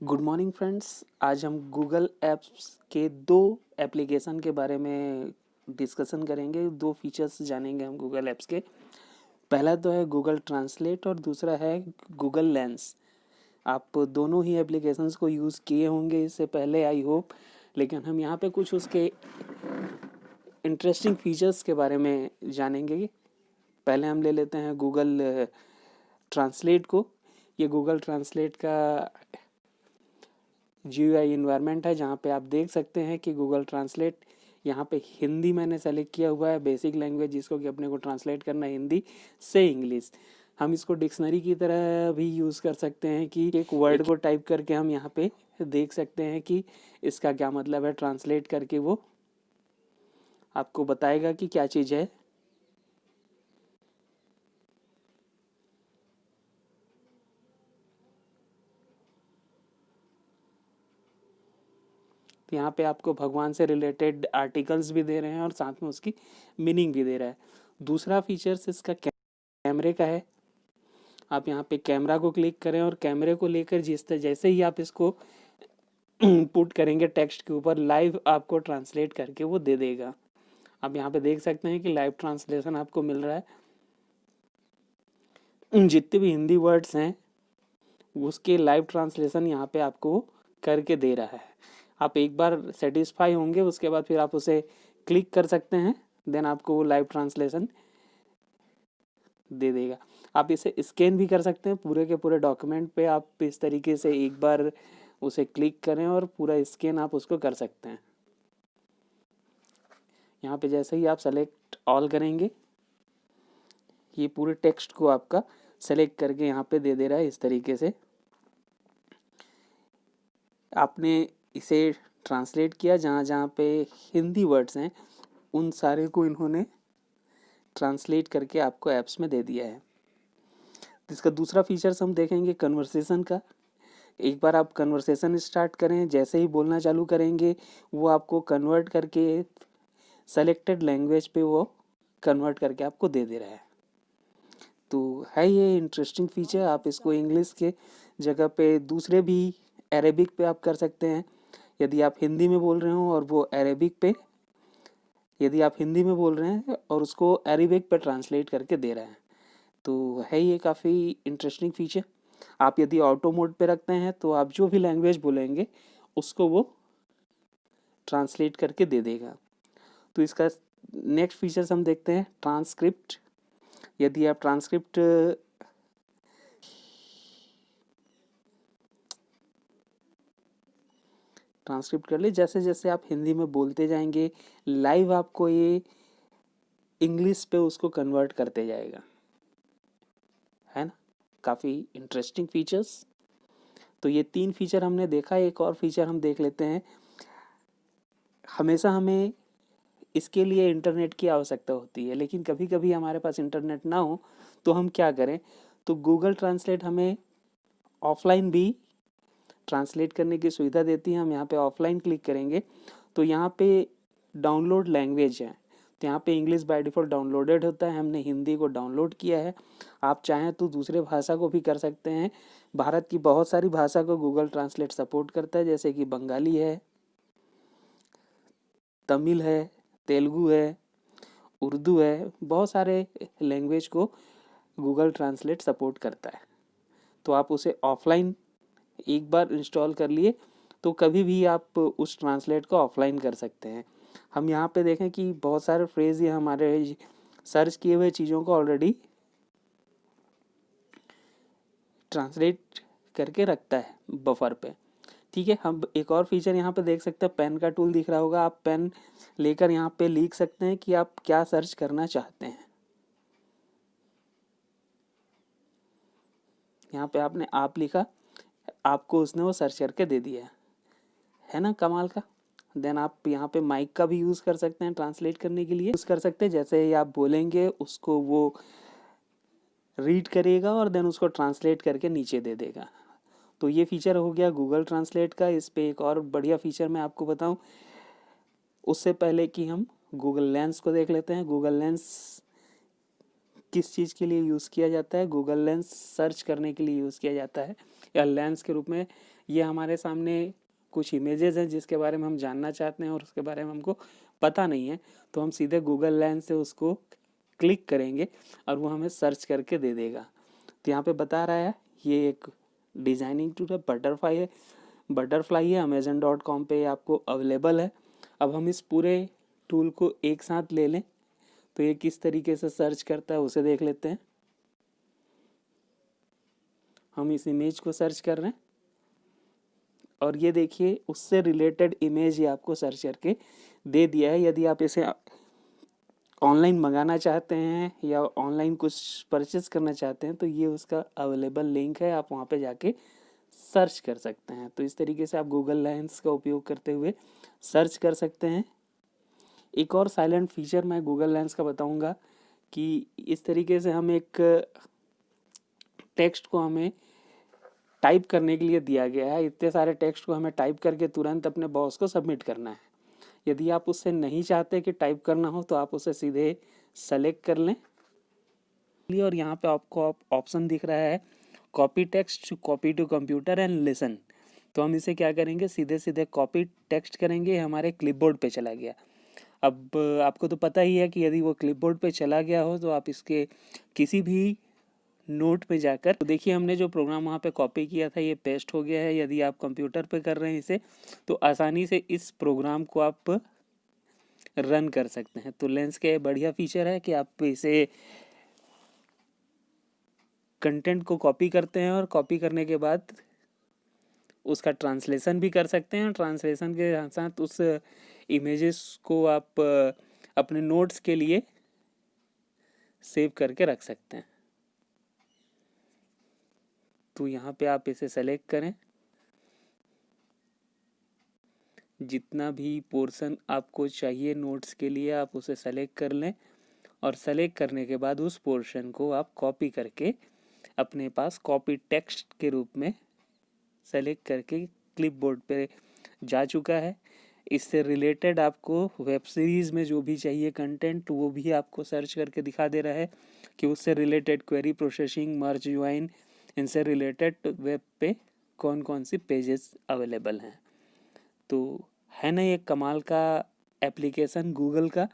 Good morning friends. आज हम Google apps के दो एप्लीकेशन के बारे में डिस्कशन करेंगे। दो फीचर्स जानेंगे हम गूगल ऐप्स के। पहला तो है गूगल ट्रांसलेट और दूसरा है गूगल लेंस। आप दोनों ही एप्लीकेशंस को यूज़ किए होंगे इससे पहले, आई होप। लेकिन हम यहाँ पे कुछ उसके इंटरेस्टिंग फीचर्स के बारे में जानेंगे। पहले हम ले लेते हैं गूगल ट्रांसलेट को। ये गूगल ट्रांसलेट का GUI इन्वायरमेंट है, जहाँ पे आप देख सकते हैं कि गूगल ट्रांसलेट यहाँ पे हिंदी मैंने सेलेक्ट किया हुआ है, बेसिक लैंग्वेज जिसको कि अपने को ट्रांसलेट करना है हिंदी से इंग्लिश। हम इसको डिक्शनरी की तरह भी यूज़ कर सकते हैं कि एक वर्ड को टाइप करके हम यहाँ पे देख सकते हैं कि इसका क्या मतलब है। ट्रांसलेट करके वो आपको बताएगा कि क्या चीज़ है। तो यहाँ पे आपको भगवान से रिलेटेड आर्टिकल्स भी दे रहे हैं और साथ में उसकी मीनिंग भी दे रहा है। दूसरा फीचर्स इसका कैमरे का है। आप यहाँ पे कैमरा को क्लिक करें और कैमरे को लेकर जैसे ही आप इसको पुट करेंगे टेक्स्ट के ऊपर, लाइव आपको ट्रांसलेट करके वो दे देगा। आप यहाँ पे देख सकते हैं कि लाइव ट्रांसलेशन आपको मिल रहा है। जितने भी हिंदी वर्ड्स हैं उसके लाइव ट्रांसलेशन यहाँ पे आपको करके दे रहा है। आप एक बार सेटिस्फाई होंगे, उसके बाद फिर आप उसे क्लिक कर सकते हैं, देन आपको वो लाइव ट्रांसलेशन दे देगा। आप इसे स्कैन भी कर सकते हैं पूरे के पूरे डॉक्यूमेंट पे। आप इस तरीके से एक बार उसे क्लिक करें और पूरा स्कैन आप उसको कर सकते हैं। यहाँ पे जैसे ही आप सेलेक्ट ऑल करेंगे, ये पूरे टेक्स्ट को आपका सेलेक्ट करके यहाँ पे दे दे रहा है। इस तरीके से आपने इसे ट्रांसलेट किया, जहाँ जहाँ पे हिंदी वर्ड्स हैं उन सारे को इन्होंने ट्रांसलेट करके आपको ऐप्स में दे दिया है। इसका दूसरा फीचर्स हम देखेंगे कन्वर्सेशन का। एक बार आप कन्वर्सेशन स्टार्ट करें, जैसे ही बोलना चालू करेंगे वो आपको कन्वर्ट करके सेलेक्टेड लैंग्वेज पे वो कन्वर्ट करके आपको दे दे रहा है। तो है ये इंटरेस्टिंग फीचर। आप इसको इंग्लिश के जगह पे दूसरे भी अरेबिक पे आप कर सकते हैं। यदि आप हिंदी में बोल रहे हो और वो अरेबिक पे, यदि आप हिंदी में बोल रहे हैं और उसको अरेबिक पे ट्रांसलेट करके दे रहे हैं, तो है ये काफ़ी इंटरेस्टिंग फीचर। आप यदि ऑटो मोड पे रखते हैं तो आप जो भी लैंग्वेज बोलेंगे उसको वो ट्रांसलेट करके दे देगा। तो इसका नेक्स्ट फीचर्स हम देखते हैं ट्रांसक्रिप्ट। यदि आप ट्रांसक्रिप्ट कर ले, जैसे जैसे आप हिंदी में बोलते जाएंगे लाइव आपको ये इंग्लिश पे उसको कन्वर्ट करते जाएगा, है ना। काफ़ी इंटरेस्टिंग फीचर्स। तो ये तीन फीचर हमने देखा। एक और फीचर हम देख लेते हैं। हमेशा हमें इसके लिए इंटरनेट की आवश्यकता होती है, लेकिन कभी कभी हमारे पास इंटरनेट ना हो तो हम क्या करें। तो गूगल ट्रांसलेट हमें ऑफलाइन भी ट्रांसलेट करने की सुविधा देती है। हम यहाँ पे ऑफलाइन क्लिक करेंगे तो यहाँ पे डाउनलोड लैंग्वेज है, तो यहाँ पे इंग्लिश बाय डिफ़ॉल्ट डाउनलोडेड होता है। हमने हिंदी को डाउनलोड किया है। आप चाहें तो दूसरे भाषा को भी कर सकते हैं। भारत की बहुत सारी भाषा को गूगल ट्रांसलेट सपोर्ट करता है, जैसे कि बंगाली है, तमिल है, तेलुगु है, उर्दू है। बहुत सारे लैंग्वेज को गूगल ट्रांसलेट सपोर्ट करता है। तो आप उसे ऑफलाइन एक बार इंस्टॉल कर लिए तो कभी भी आप उस ट्रांसलेट को ऑफलाइन कर सकते हैं। हम यहाँ पे देखें कि बहुत सारे फ्रेज ये हमारे सर्च किए हुए चीज़ों को ऑलरेडी ट्रांसलेट करके रखता है बफर पे। ठीक है, हम एक और फीचर यहाँ पे देख सकते हैं, पेन का टूल दिख रहा होगा। आप पेन लेकर यहाँ पे लिख सकते हैं कि आप क्या सर्च करना चाहते हैं। यहाँ पे आपने आप लिखा, आपको उसने वो सर्च करके दे दिया है ना, कमाल का। देन आप यहाँ पे माइक का भी यूज़ कर सकते हैं ट्रांसलेट करने के लिए। यूज़ कर सकते हैं, जैसे ही आप बोलेंगे उसको वो रीड करेगा और देन उसको ट्रांसलेट करके नीचे दे देगा। तो ये फीचर हो गया गूगल ट्रांसलेट का। इस पे एक और बढ़िया फीचर मैं आपको बताऊं, उससे पहले कि हम गूगल लेंस को देख लेते हैं। गूगल लेंस किस चीज़ के लिए यूज़ किया जाता है? गूगल लेंस सर्च करने के लिए यूज़ किया जाता है। या लेंस के रूप में। ये हमारे सामने कुछ इमेजेस हैं जिसके बारे में हम जानना चाहते हैं और उसके बारे में हमको पता नहीं है, तो हम सीधे गूगल लेंस से उसको क्लिक करेंगे और वो हमें सर्च करके दे देगा। तो यहाँ पे बता रहा है ये एक डिज़ाइनिंग टूल है, बटरफ्लाई है, amazon.com पे आपको अवेलेबल है। अब हम इस पूरे टूल को एक साथ ले लें तो ये किस तरीके से सर्च करता है उसे देख लेते हैं। हम इस इमेज को सर्च कर रहे हैं और ये देखिए उससे रिलेटेड इमेज ये आपको सर्च करके दे दिया है। यदि आप इसे ऑनलाइन मंगाना चाहते हैं या ऑनलाइन कुछ परचेस करना चाहते हैं तो ये उसका अवेलेबल लिंक है, आप वहाँ पे जाके सर्च कर सकते हैं। तो इस तरीके से आप गूगल लेंस का उपयोग करते हुए सर्च कर सकते हैं। एक और साइलेंट फीचर मैं गूगल लेंस का बताऊंगा कि इस तरीके से हम एक टेक्स्ट को हमें टाइप करने के लिए दिया गया है। इतने सारे टेक्स्ट को हमें टाइप करके तुरंत अपने बॉस को सबमिट करना है। यदि आप उससे नहीं चाहते कि टाइप करना हो तो आप उसे सीधे सेलेक्ट कर लें और यहाँ पे आपको ऑप्शन दिख रहा है copy text, copy to computer and listen. तो हम इसे क्या करेंगे, सीधे सीधे कॉपी टेक्स्ट करेंगे, हमारे क्लिपबोर्ड पे चला गया। अब आपको तो पता ही है कि यदि वो क्लिपबोर्ड पे चला गया हो तो आप इसके किसी भी नोट पे जाकर तो देखिए हमने जो प्रोग्राम वहाँ पे कॉपी किया था ये पेस्ट हो गया है। यदि आप कंप्यूटर पे कर रहे हैं इसे तो आसानी से इस प्रोग्राम को आप रन कर सकते हैं। तो लेंस के बढ़िया फीचर है कि आप इसे कंटेंट को कॉपी करते हैं और कॉपी करने के बाद उसका ट्रांसलेशन भी कर सकते हैं। ट्रांसलेशन के साथ उस इमेजेस को आप अपने नोट्स के लिए सेव करके रख सकते हैं। तो यहाँ पे आप इसे सेलेक्ट करें, जितना भी पोर्शन आपको चाहिए नोट्स के लिए आप उसे सेलेक्ट कर लें और सेलेक्ट करने के बाद उस पोर्शन को आप कॉपी करके अपने पास कॉपी टेक्स्ट के रूप में सेलेक्ट करके क्लिपबोर्ड पे जा चुका है। इससे रिलेटेड आपको वेब सीरीज़ में जो भी चाहिए कंटेंट वो भी आपको सर्च करके दिखा दे रहा है कि उससे रिलेटेड क्वेरी प्रोसेसिंग, मर्ज ज्वाइन, इनसे रिलेटेड वेब पे कौन कौन सी पेजेस अवेलेबल हैं। तो है ना ये कमाल का एप्लीकेशन गूगल का,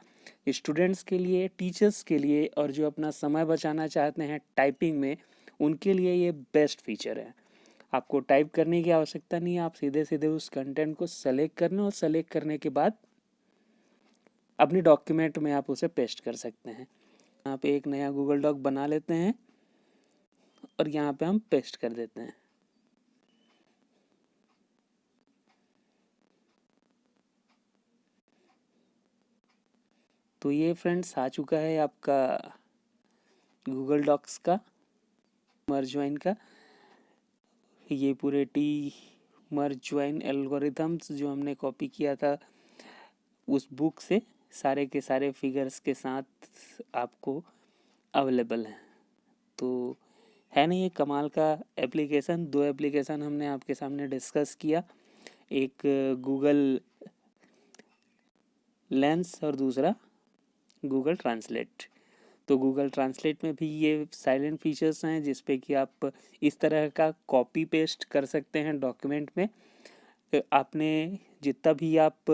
स्टूडेंट्स के लिए, टीचर्स के लिए और जो अपना समय बचाना चाहते हैं टाइपिंग में उनके लिए ये बेस्ट फीचर है। आपको टाइप करने की आवश्यकता नहीं है, आप सीधे सीधे उस कंटेंट को सेलेक्ट करना और सेलेक्ट करने के बाद अपनी डॉक्यूमेंट में आप उसे पेस्ट कर सकते हैं। यहाँ पे एक नया गूगल डॉक बना लेते हैं और यहाँ पे हम पेस्ट कर देते हैं। तो ये फ्रेंड्स आ चुका है आपका गूगल डॉक्स का मर्ज ज्वाइन का। ये पूरे मर्ज ज्वाइन एल्गोरिथम्स जो हमने कॉपी किया था उस बुक से सारे के सारे फिगर्स के साथ आपको अवेलेबल हैं। तो है ना ये कमाल का एप्लीकेशन। 2 एप्लीकेशन हमने आपके सामने डिस्कस किया, एक गूगल लेंस और दूसरा गूगल ट्रांसलेट। तो गूगल ट्रांसलेट में भी ये साइलेंट फीचर्स हैं जिस पे कि आप इस तरह का कॉपी पेस्ट कर सकते हैं डॉक्यूमेंट में। आपने जितना भी आप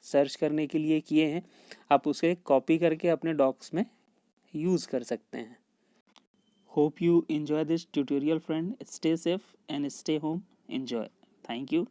सर्च करने के लिए किए हैं आप उसे कॉपी करके अपने डॉक्स में यूज़ कर सकते हैं। Hope you enjoy this tutorial friend. Stay safe and stay home. Enjoy. Thank you.